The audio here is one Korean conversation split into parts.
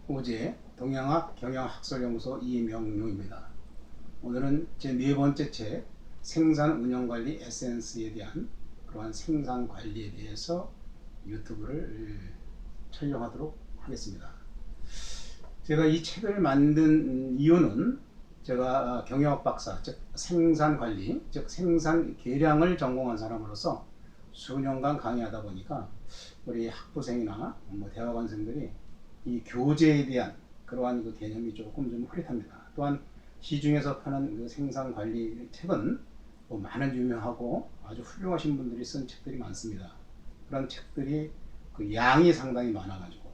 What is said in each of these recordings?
오제 동양학 경영학설연구소 이명용입니다. 오늘은 제 네 번째 책 생산운영관리 에센스에 대한 그러한 생산관리에 대해서 유튜브를 촬영하도록 하겠습니다. 제가 이 책을 만든 이유는 제가 경영학 박사, 즉 생산관리, 즉 생산 계량을 전공한 사람으로서 수년간 강의하다 보니까 우리 학부생이나 대학원생들이 이 교재에 대한 그러한 그 개념이 조금 좀 흐릿합니다. 또한 시중에서 파는 그 생산 관리 책은 뭐 많은 유명하고 아주 훌륭하신 분들이 쓴 책들이 많습니다. 그런 책들이 그 양이 상당히 많아가지고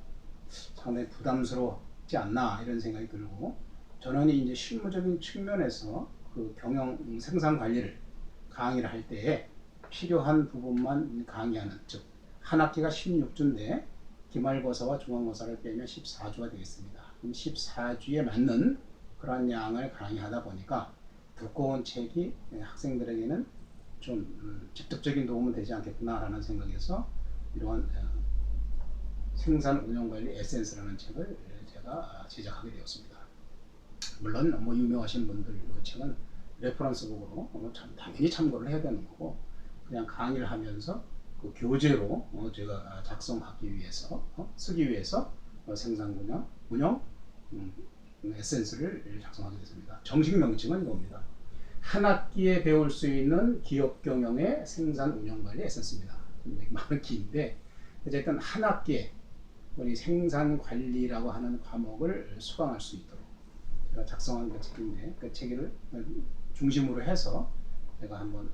상당히 부담스럽지 않나 이런 생각이 들고, 저는 이제 실무적인 측면에서 그 경영 생산 관리를 강의를 할 때에 필요한 부분만 강의하는, 즉 한 학기가 16주인데 기말고사와 중간고사를 빼면 14주가 되겠습니다. 그럼 14주에 맞는 그런 양을 강의하다 보니까 두꺼운 책이 학생들에게는 좀 직접적인 도움은 되지 않겠구나라는 생각에서 이러한 생산운영관리 에센스라는 책을 제가 제작하게 되었습니다. 물론 뭐 유명하신 분들 그 책은 레퍼런스북으로 당연히 참고를 해야 되는 거고, 그냥 강의를 하면서 그 교재로 제가 작성하기 위해서 쓰기 위해서 생산운영 에센스를 작성하게 됐습니다. 정식 명칭은 이겁니다. 한 학기에 배울 수 있는 기업 경영의 생산운영관리 에센스입니다. 많은 기인데 어쨌든 한 학기에 우리 생산관리라고 하는 과목을 수강할 수 있도록 제가 작성한 그 책인데, 그 책을 중심으로 해서 제가 한번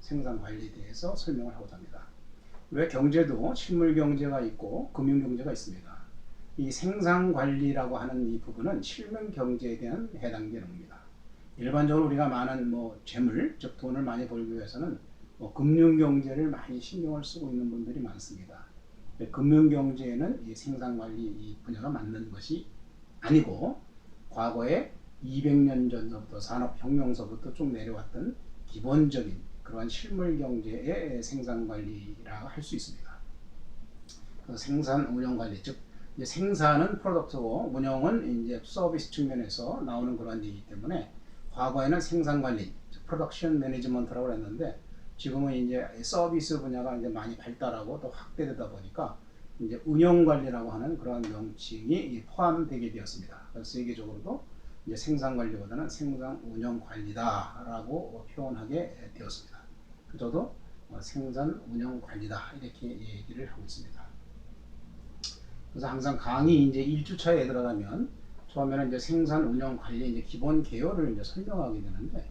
생산관리에 대해서 설명을 하고자 합니다. 왜 경제도 실물경제가 있고 금융경제가 있습니다. 이 생산관리라고 하는 이 부분은 실물경제에 대한 해당되는 겁니다. 일반적으로 우리가 많은 재물, 즉 돈을 많이 벌기 위해서는 금융경제를 많이 신경을 쓰고 있는 분들이 많습니다. 금융경제에는 이 생산관리 이 분야가 맞는 것이 아니고, 과거에 200년 전부터 산업혁명서부터 쭉 내려왔던 기본적인 그러한 실물경제의 생산관리라 할 수 있습니다. 생산운영관리, 즉 생산은 프로덕트고 운영은 이제 서비스 측면에서 나오는 그런 얘기이기 때문에 과거에는 생산관리, 프로덕션 매니지먼트라고 했는데 지금은 이제 서비스 분야가 이제 많이 발달하고 또 확대되다 보니까 이제 운영관리라고 하는 그런 명칭이 포함되게 되었습니다. 그래서 세계적으로도 이제 생산관리보다는 생산운영관리다라고 표현하게 되었습니다. 저도 생산운영관리다 이렇게 얘기를 하고 있습니다. 그래서 항상 강의 이제 1주차에 들어가면 처음에는 이제 생산운영관리 이제 기본 개요를 이제 설명하게 되는데,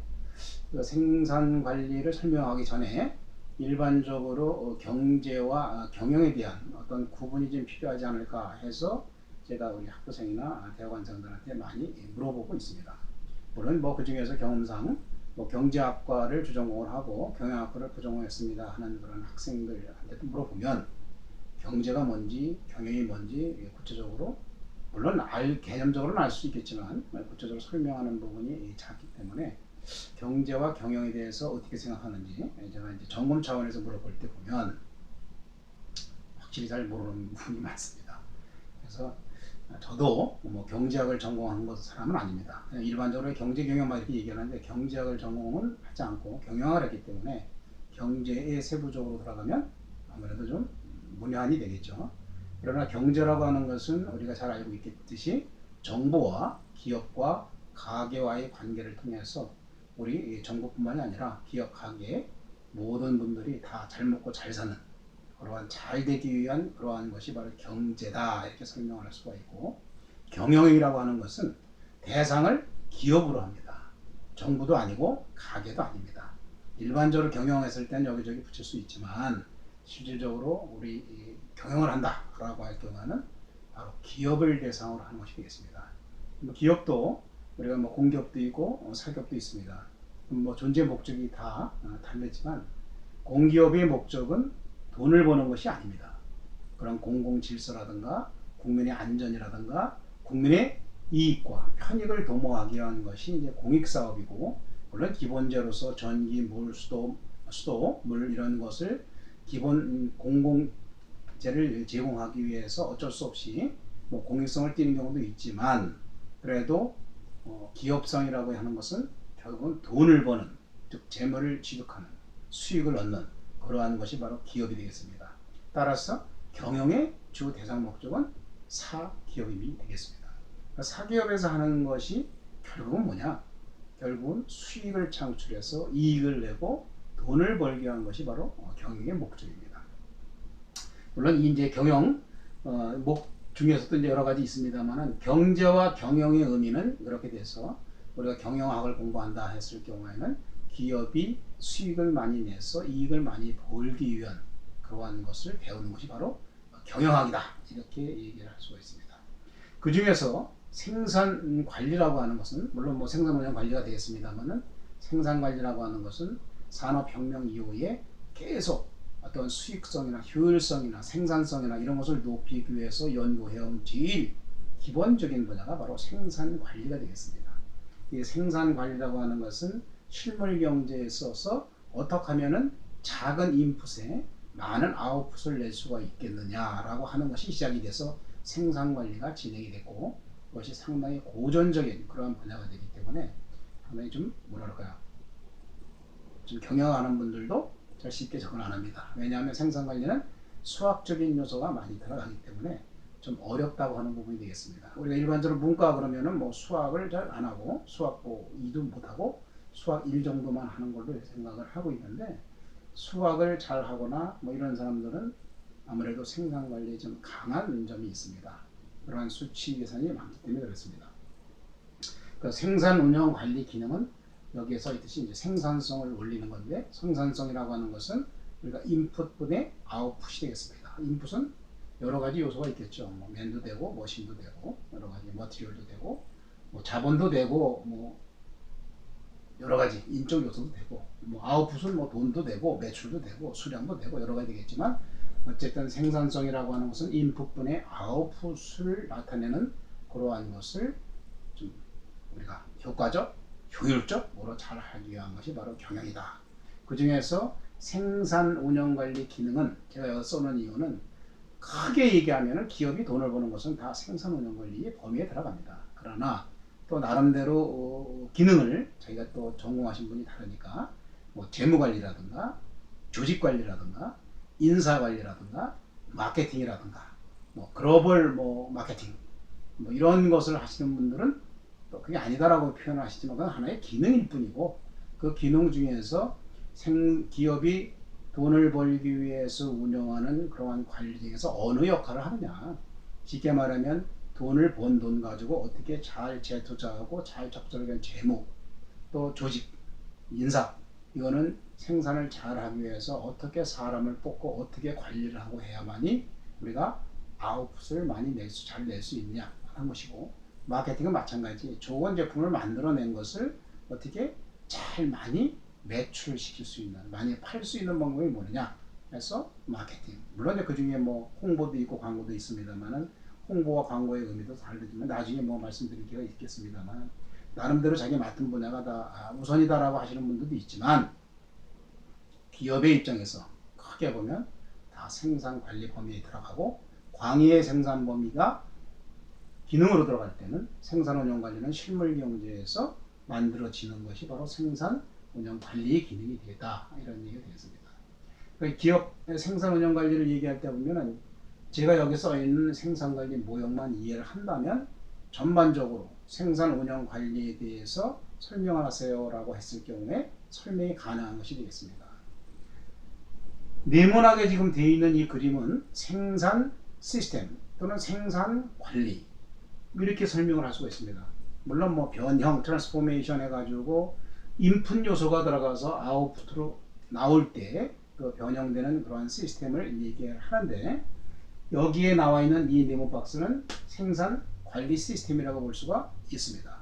그 생산관리를 설명하기 전에 일반적으로 경제와 경영에 대한 어떤 구분이 좀 필요하지 않을까 해서 제가 우리 학부생이나 대학원생들한테 많이 물어보고 있습니다. 물론 그 중에서 경험상 경제학과를 주전공을 하고 경영학과를 부전공했습니다 하는 그런 학생들한테도 물어보면 경제가 뭔지 경영이 뭔지 구체적으로, 물론 개념적으로는 알 수 있겠지만 구체적으로 설명하는 부분이 작기 때문에 경제와 경영에 대해서 어떻게 생각하는지 제가 이제 점검 차원에서 물어볼 때 보면 확실히 잘 모르는 부분이 많습니다. 그래서 저도 경제학을 전공한 사람은 아닙니다. 일반적으로 경제 경영만 이렇게 얘기하는데 경제학을 전공은 하지 않고 경영학을 했기 때문에 경제에 세부적으로 들어가면 아무래도 좀 문외한이 되겠죠. 그러나 경제라고 하는 것은 우리가 잘 알고 있듯이 정부와 기업과 가계와의 관계를 통해서 우리 정부뿐만이 아니라 기업, 가계 모든 분들이 다 잘 먹고 잘 사는 그러한 잘 되기 위한 그러한 것이 바로 경제다 이렇게 설명을 할 수가 있고, 경영이라고 하는 것은 대상을 기업으로 합니다. 정부도 아니고 가계도 아닙니다. 일반적으로 경영했을 때는 여기저기 붙일 수 있지만 실질적으로 우리 경영을 한다라고 할 경우는 바로 기업을 대상으로 하는 것이 되겠습니다. 기업도 우리가 공기업도 있고 사기업도 있습니다. 존재 목적이 다 달렸지만 공기업의 목적은 돈을 버는 것이 아닙니다. 그런 공공질서라든가 국민의 안전이라든가 국민의 이익과 편익을 도모하기 위한 것이 이제 공익사업이고, 물론 기본제로서 전기, 물, 수도, 물 이런 것을 기본 공공재를 제공하기 위해서 어쩔 수 없이 뭐 공익성을 띠는 경우도 있지만 그래도 기업성이라고 하는 것은 결국은 돈을 버는, 즉 재물을 취득하는, 수익을 얻는 그러한 것이 바로 기업이 되겠습니다. 따라서 경영의 주 대상 목적은 사기업이 되겠습니다. 사기업에서 하는 것이 결국은 뭐냐? 결국은 수익을 창출해서 이익을 내고 돈을 벌게 하는 것이 바로 경영의 목적입니다. 물론 이제 경영 목 중에서도 이제 여러 가지 있습니다만은 경제와 경영의 의미는 그렇게 돼서 우리가 경영학을 공부한다 했을 경우에는 기업이 수익을 많이 내서 이익을 많이 벌기 위한 그러한 것을 배우는 것이 바로 경영학이다 이렇게 얘기를 할 수가 있습니다. 그 중에서 생산 관리라고 하는 것은 물론 뭐 생산 운영 관리가 되겠습니다만은 생산 관리라고 하는 것은 산업혁명 이후에 계속 어떤 수익성이나 효율성이나 생산성이나 이런 것을 높이기 위해서 연구해온 제일 기본적인 분야가 바로 생산 관리가 되겠습니다. 이 생산 관리라고 하는 것은 실물 경제에 있어서 어떻게 하면은 작은 인풋에 많은 아웃풋을 낼 수가 있겠느냐라고 하는 것이 시작이 돼서 생산 관리가 진행이 됐고 그것이 상당히 고전적인 그러한 분야가 되기 때문에 상당히 좀 뭐랄까요, 좀 경영하는 분들도 잘 쉽게 접근 안 합니다. 왜냐하면 생산 관리는 수학적인 요소가 많이 들어가기 때문에 좀 어렵다고 하는 부분이 되겠습니다. 우리가 일반적으로 문과 그러면은 뭐 수학을 잘 안 하고 수학고 2도 못 하고 수학 1 정도만 하는 걸로 생각을 하고 있는데 수학을 잘 하거나 뭐 이런 사람들은 아무래도 생산 관리에 좀 강한 점이 있습니다. 그러한 수치 계산이 많기 때문에 그렇습니다. 그 생산 운영 관리 기능은 여기에 써 있듯이 이제 생산성을 올리는 건데 생산성이라고 하는 것은 우리가 인풋분의 아웃풋이 되겠습니다. 인풋은 여러 가지 요소가 있겠죠. 뭐 맨도 되고 머신도 되고 여러 가지 머티리얼도 되고 뭐 자본도 되고 뭐 여러 가지 인적 요소도 되고 뭐 아웃풋은 뭐 돈도 되고 매출도 되고 수량도 되고 여러 가지 되겠지만 어쨌든 생산성이라고 하는 것은 인풋분의 아웃풋을 나타내는 그러한 것을 좀 우리가 효과적, 효율적으로 잘 하기 위한 것이 바로 경영이다. 그 중에서 생산 운영 관리 기능은 제가 여기 써놓은 이유는 크게 얘기하면 기업이 돈을 버는 것은 다 생산 운영 관리의 범위에 들어갑니다. 그러나 또 나름대로 기능을 자기가 또 전공하신 분이 다르니까 뭐 재무 관리라든가 조직 관리라든가 인사 관리라든가 마케팅이라든가 뭐 글로벌 뭐 마케팅 뭐 이런 것을 하시는 분들은 또 그게 아니다라고 표현을 하시지만 그건 하나의 기능일 뿐이고 그 기능 중에서 기업이 돈을 벌기 위해서 운영하는 그러한 관리 중에서 어느 역할을 하느냐, 쉽게 말하면 돈을 번 돈 가지고 어떻게 잘 재투자하고 잘 적절하게 재무 또 조직 인사 이거는 생산을 잘 하기 위해서 어떻게 사람을 뽑고 어떻게 관리를 하고 해야만이 우리가 아웃풋을 많이 잘 낼 수 있냐 하는 것이고 마케팅은 마찬가지. 좋은 제품을 만들어낸 것을 어떻게 잘 많이 매출시킬 수 있는, 많이 팔 수 있는 방법이 뭐냐 해서 마케팅. 물론 그 중에 뭐 홍보도 있고 광고도 있습니다만은 홍보와 광고의 의미도 다르지만 나중에 뭐 말씀드릴 기회가 있겠습니다만 나름대로 자기 맡은 분야가 다 우선이다라고 하시는 분들도 있지만 기업의 입장에서 크게 보면 다 생산 관리 범위에 들어가고 광의의 생산 범위가 기능으로 들어갈 때는 생산 운영 관리는 실물 경제에서 만들어지는 것이 바로 생산 운영 관리의 기능이 되겠다 이런 얘기가 되겠습니다. 기업의 생산 운영 관리를 얘기할 때 보면은 제가 여기 써 있는 생산 관리 모형만 이해를 한다면 전반적으로 생산 운영 관리에 대해서 설명하세요라고 했을 경우에 설명이 가능한 것이 되겠습니다. 네모나게 지금 되어 있는 이 그림은 생산 시스템 또는 생산 관리 이렇게 설명을 할 수가 있습니다. 물론 뭐 변형, 트랜스포메이션 해가지고 인풋 요소가 들어가서 아웃풋으로 나올 때 그 변형되는 그러한 시스템을 얘기하는데 여기에 나와 있는 이 네모 박스는 생산 관리 시스템이라고 볼 수가 있습니다.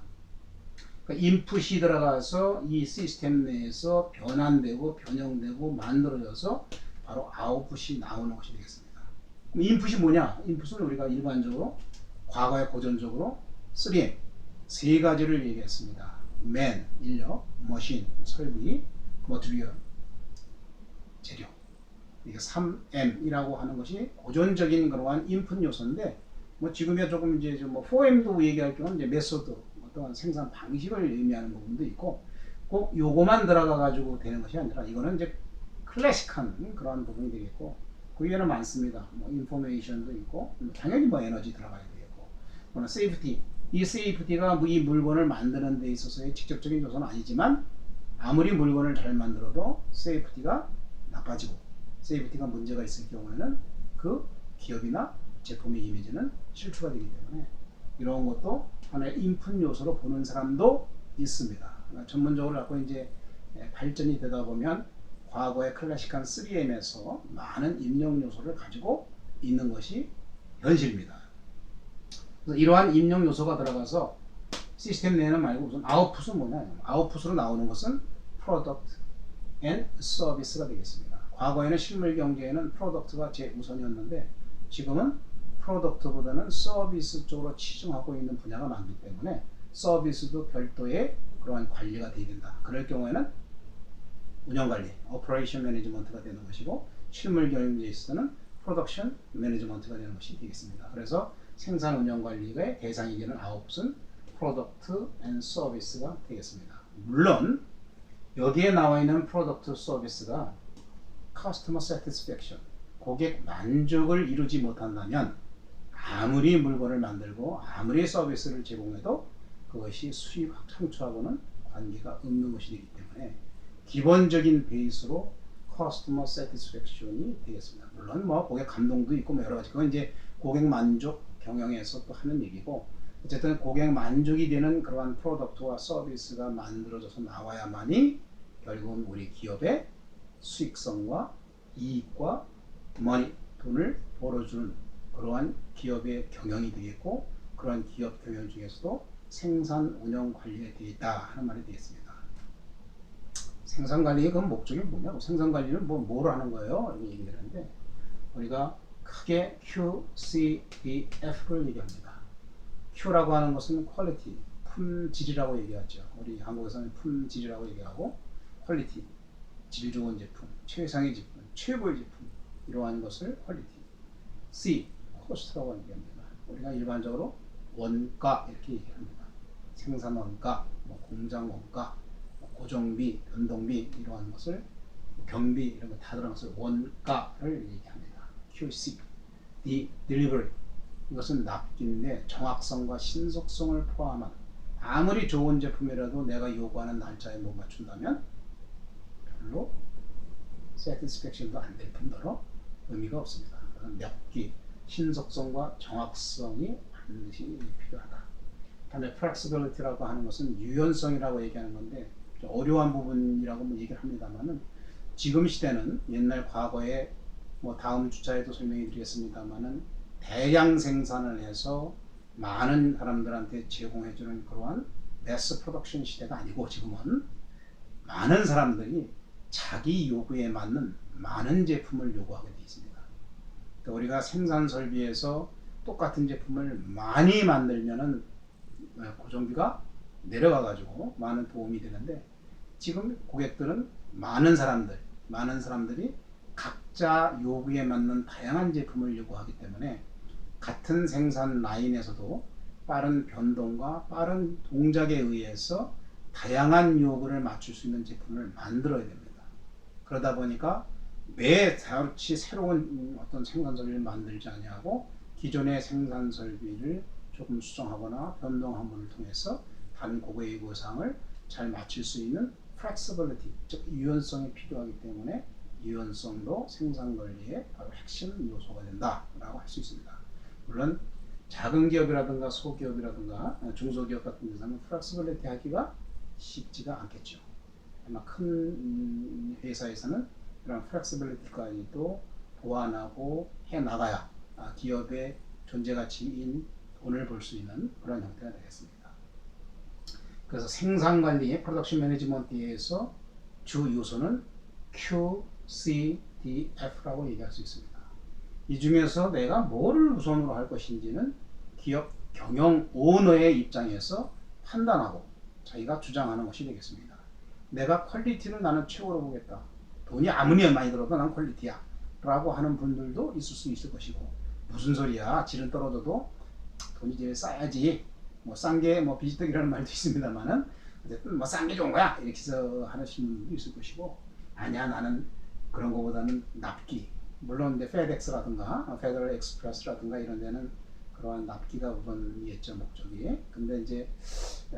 그러니까 인풋이 들어가서 이 시스템 내에서 변환되고 변형되고 만들어져서 바로 아웃풋이 나오는 것이 되겠습니다. 인풋이 뭐냐? 인풋은 우리가 일반적으로 과거에 고전적으로 3M 세 가지를 얘기했습니다. Man, 인력, 머신, 설비, 머티리얼, 재료. 이게 3M이라고 하는 것이 고전적인 그러한 인풋 요소인데 뭐 지금이야 조금 이제 좀 뭐 4M도 얘기할 경우는 이제 메소드 어떠한 생산 방식을 의미하는 부분도 있고 꼭 요거만 들어가 가지고 되는 것이 아니라 이거는 이제 클래식한 그런 부분이 되겠고 그 위에는 많습니다. 뭐 인포메이션도 있고 당연히 뭐 에너지 들어가야 되겠고 그러나 세이프티 이 세이프티가 이 물건을 만드는 데 있어서의 직접적인 요소는 아니지만 아무리 물건을 잘 만들어도 세이프티가 나빠지고 세이프티가 문제가 있을 경우에는 그 기업이나 제품의 이미지는 실추가 되기 때문에 이런 것도 하나의 인풋 요소로 보는 사람도 있습니다. 그러니까 전문적으로 갖고 이제 발전이 되다 보면 과거의 클래식한 3M에서 많은 입력 요소를 가지고 있는 것이 현실입니다. 그래서 이러한 입력 요소가 들어가서 시스템 내는 말고 우선 아웃풋은 뭐냐? 아웃풋으로 나오는 것은 프로덕트 앤 서비스가 되겠습니다. 과거에는 실물 경제에는 프로덕트가 제우선이었는데 지금은 프로덕트보다는 서비스 쪽으로 치중하고 있는 분야가 많기 때문에 서비스도 별도의 그러한 관리가 되어야 된다. 그럴 경우에는 운영관리, 오퍼레이션 매니지먼트가 되는 것이고 실물 경제에 있어서는 프로덕션 매니지먼트가 되는 것이 되겠습니다. 그래서 생산 운영관리의 대상이 되는 아웃풋은 프로덕트 앤 서비스가 되겠습니다. 물론 여기에 나와 있는 프로덕트 서비스가 customer satisfaction, 고객 만족을 이루지 못한다면 아무리 물건을 만들고 아무리 서비스를 제공해도 그것이 수익 창출하고는 관계가 없는 것이 되기 때문에 기본적인 베이스로 customer satisfaction이 되겠습니다. 물론 뭐 고객 감동도 있고 뭐 여러 가지 그건 이제 고객 만족 경영에서 또 하는 얘기고 어쨌든 고객 만족이 되는 그러한 프로덕트와 서비스가 만들어져서 나와야만이 결국은 우리 기업의 수익성과 이익과 머니, 돈을 벌어주는 그러한 기업의 경영이 되겠고 그러한 기업 경영 중에서도 생산 운영 관리에 되어 있다 하는 말이 되겠습니다. 생산 관리의 그 목적이 뭐냐? 생산 관리는 뭐로 하는 거예요? 이렇게 얘기를 하는데 우리가 크게 Q, C, D, F를 얘기합니다. Q라고 하는 것은 퀄리티, 품질이라고 얘기하죠. 우리 한국에서는 품질이라고 얘기하고 퀄리티, 질 좋은 제품, 최상의 제품, 최고의 제품 이러한 것을 퀄리티. C, 코스트라고 얘기합니다. 우리가 일반적으로 원가 이렇게 얘기합니다. 생산 원가, 뭐 공장 원가, 뭐 고정비, 변동비 이러한 것을 경비 이런 거 다 들어간 것을 원가를 얘기합니다. QC, D, delivery 이것은 납기인데 정확성과 신속성을 포함한 아무리 좋은 제품이라도 내가 요구하는 날짜에 못 맞춘다면 별로 satisfaction도 안 될 뿐더러 의미가 없습니다. 납기, 신속성과 정확성이 반드시 필요하다. 다음에 flexibility라고 하는 것은 유연성이라고 얘기하는 건데 좀 어려운 부분이라고 얘기를 합니다만은 지금 시대는 옛날 과거에 뭐 다음 주차에도 설명해 드리겠습니다만은 대량 생산을 해서 많은 사람들한테 제공해주는 그러한 매스 프로덕션 시대가 아니고 지금은 많은 사람들이 자기 요구에 맞는 많은 제품을 요구하게 되어 있습니다. 그러니까 우리가 생산 설비에서 똑같은 제품을 많이 만들면은 고정비가 내려가 가지고 많은 도움이 되는데 지금 고객들은 많은 사람들이 각자 요구에 맞는 다양한 제품을 요구하기 때문에 같은 생산 라인에서도 빠른 변동과 빠른 동작에 의해서 다양한 요구를 맞출 수 있는 제품을 만들어야 됩니다. 그러다 보니까 매달치 새로운 어떤 생산 설비를 만들지 아니하고 기존의 생산 설비를 조금 수정하거나 변동함을 통해서 다른 고객의 요구사항을 잘 맞출 수 있는 flexibility, 즉 유연성이 필요하기 때문에 유연성도 생산 관리의 바로 핵심 요소가 된다라고 할 수 있습니다. 물론 작은 기업이라든가 소기업이라든가 중소기업 같은 데서는 flexibility 하기가 쉽지가 않겠죠. 아마 큰 회사에서는 그런 flexibility까지도 보완하고 해 나가야 기업의 존재 가치인 돈을 벌 수 있는 그런 형태가 되겠습니다. 그래서 생산 관리의 프로덕션 매니지먼트에서 주 요소는 Q, C, D, F라고 얘기할 수 있습니다. 이 중에서 내가 뭐를 우선으로 할 것인지는 기업 경영 오너의 입장에서 판단하고 자기가 주장하는 것이 되겠습니다. 내가 퀄리티는 나는 최고로 보겠다. 돈이 아무리 많이 들어도 난 퀄리티야 라고 하는 분들도 있을 수 있을 것이고 무슨 소리야 질은 떨어져도 돈이 제일 싸야지. 뭐 싼 게 뭐 비지떡이라는 말도 있습니다만은 어쨌든 뭐 싼 게 좋은 거야 이렇게 해서 하시는 분도 있을 것이고, 아니야 나는 그런 거보다는 납기, 물론 이제 페덱스라든가 페더럴 익스프레스라든가 이런 데는 그러한 납기가 우선이겠죠 목적이. 근데 이제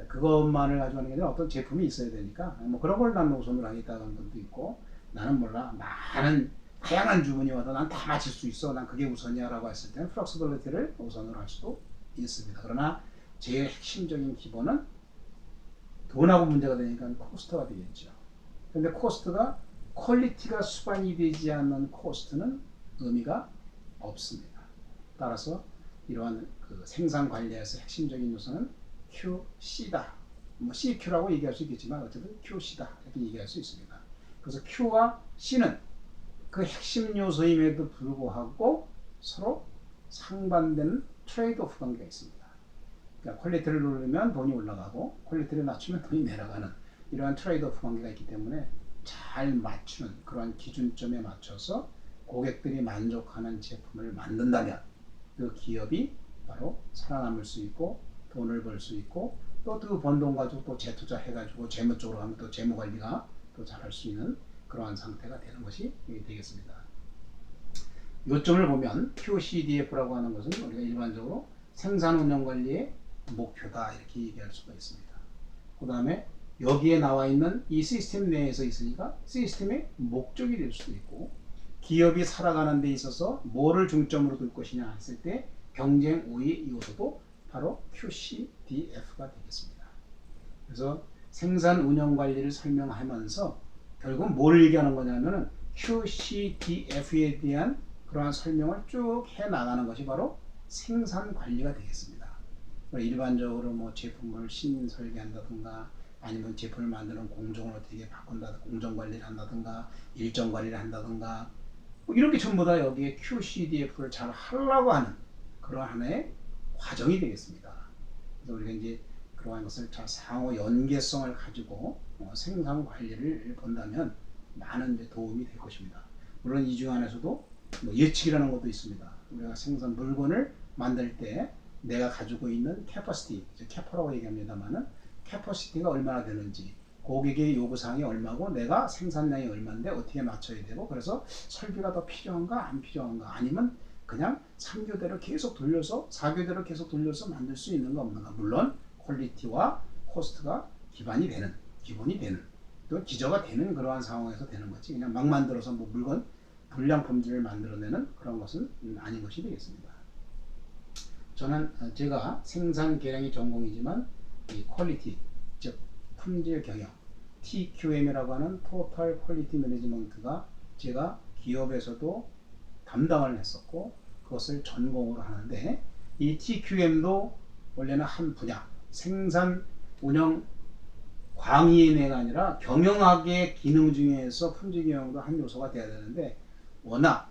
그것만을 가지고 하는 게 아니라 어떤 제품이 있어야 되니까 뭐 그런 걸 난 우선으로 하겠다는 분도 있고, 나는 몰라 많은 다양한 주문이 와도 난 다 맞출 수 있어, 난 그게 우선이야 라고 했을 때는 플렉시빌리티를 우선으로 할 수도 있습니다. 그러나 제일 핵심적인 기본은 돈하고 문제가 되니까 코스트가 되겠죠. 근데 코스트가 퀄리티가 수반이 되지 않는 코스트는 의미가 없습니다. 따라서 이러한 그 생산 관리에서 핵심적인 요소는 QC다. 뭐 CQ라고 얘기할 수 있겠지만 어쨌든 QC다 이렇게 얘기할 수 있습니다. 그래서 Q와 C는 그 핵심 요소임에도 불구하고 서로 상반되는 트레이드 오프 관계가 있습니다. 그러니까 퀄리티를 누르면 돈이 올라가고 퀄리티를 낮추면 돈이 내려가는 이러한 트레이드 오프 관계가 있기 때문에 잘 맞추는 그러한 기준점에 맞춰서 고객들이 만족하는 제품을 만든다면 그 기업이 바로 살아남을 수 있고 돈을 벌 수 있고, 또 그 번 돈 가지고 또 재투자해가지고 재무 쪽으로 하면 또 재무 관리가 또 잘할 수 있는 그러한 상태가 되는 것이 되겠습니다. 요점을 보면 QCDF라고 하는 것은 우리가 일반적으로 생산 운영 관리의 목표다 이렇게 얘기할 수가 있습니다. 그 다음에 여기에 나와 있는 이 시스템 내에서 있으니까 시스템의 목적이 될 수도 있고, 기업이 살아가는 데 있어서 뭐를 중점으로 둘 것이냐 했을 때 경쟁 우위 요소도 바로 QCDF가 되겠습니다. 그래서 생산 운영 관리를 설명하면서 결국 뭘 얘기하는 거냐면은 QCDF에 대한 그러한 설명을 쭉 해 나가는 것이 바로 생산 관리가 되겠습니다. 일반적으로 뭐 제품을 신설계한다든가 아니면 제품을 만드는 공정을 어떻게 바꾼다든가 공정 관리를 한다든가 일정 관리를 한다든가 뭐 이렇게 전부 다 여기에 QCDF를 잘 하려고 하는 그런 하나의 과정이 되겠습니다. 그래서 우리가 이제 그러한 것을 잘 상호 연계성을 가지고 생산 관리를 본다면 많은 이제 도움이 될 것입니다. 물론 이 중 안에서도 뭐 예측이라는 것도 있습니다. 우리가 생산 물건을 만들 때 내가 가지고 있는 캐퍼시티, 캐퍼라고 얘기합니다만은 캐퍼시티가 얼마나 되는지, 고객의 요구사항이 얼마고 내가 생산량이 얼마인데 어떻게 맞춰야 되고, 그래서 설비가 더 필요한가 안 필요한가, 아니면 그냥 3교대로 계속 돌려서 4교대로 계속 돌려서 만들 수 있는가 없는가. 물론 퀄리티와 코스트가 기본이 되는 또 기저가 되는 그러한 상황에서 되는 거지, 그냥 막 만들어서 뭐 물건 불량품질을 만들어내는 그런 것은 아닌 것이 되겠습니다. 저는 제가 생산 계량이 전공이지만 이 퀄리티, 즉 품질 경영, TQM이라고 하는 토탈 퀄리티 매니지먼트가 제가 기업에서도 담당을 했었고 그것을 전공으로 하는데, 이 TQM도 원래는 한 분야, 생산 운영 광의의 내가 아니라 경영학의 기능 중에서 품질 경영도 한 요소가 돼야 되는데, 워낙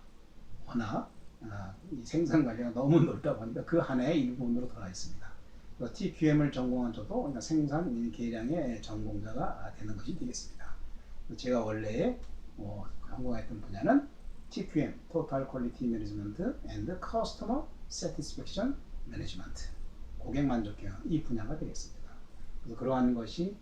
이 생산 관리가 너무 넓다 보니까 그 하나의 일부분으로 들어가 있습니다. TQM을 전공한 저도 그러니까 생산 계량의 전공자가 되는 것이 되겠습니다. 제가 원래 전공했던 분야는 TQM, Total Quality Management and Customer Satisfaction Management, 고객 만족 경영, 이 분야가 되겠습니다. 그래서 그러한 것이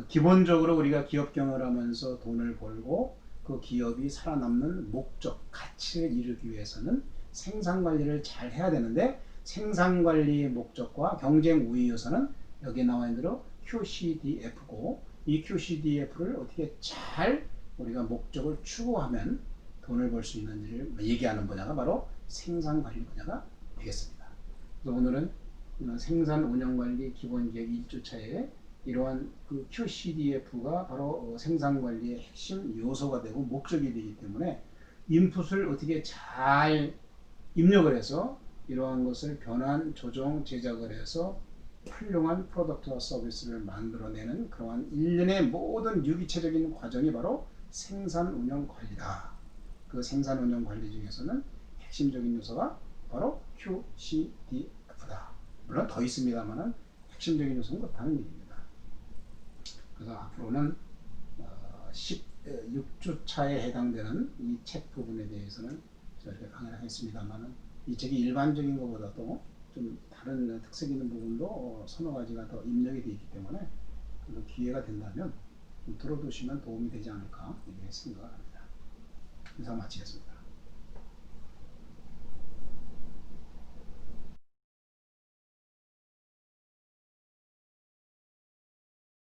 기본적으로 우리가 기업 경영을 하면서 돈을 벌고 그 기업이 살아남는 목적, 가치를 이루기 위해서는 생산관리를 잘 해야 되는데, 생산관리의 목적과 경쟁 우위 요소는 여기에 나와 있는 대로 QCDF고, 이 QCDF를 어떻게 잘 우리가 목적을 추구하면 돈을 벌 수 있는지를 얘기하는 분야가 바로 생산관리 분야가 되겠습니다. 그래서 오늘은 생산 운영관리 기본계획 1주차에 이러한 그 QCDF가 바로 생산관리의 핵심 요소가 되고 목적이 되기 때문에 인풋을 어떻게 잘 입력을 해서 이러한 것을 변환, 조정, 제작을 해서 훌륭한 프로덕트와 서비스를 만들어내는 그러한 일련의 모든 유기체적인 과정이 바로 생산 운영 관리다. 그 생산 운영 관리 중에서는 핵심적인 요소가 바로 QCDF다. 물론 더 있습니다만은 핵심적인 요소는 그렇다는 얘기입니다. 그래서 앞으로는 16주차에 해당되는 이 책 부분에 대해서는 저희가 강의를 하겠습니다만은 이 책이 일반적인 것보다도 좀 다른 특색 있는 부분도 서너 가지가 더 입력이 되어 있기 때문에 기회가 된다면 좀 들어두시면 도움이 되지 않을까 이렇게 생각을 합니다. 인사 마치겠습니다.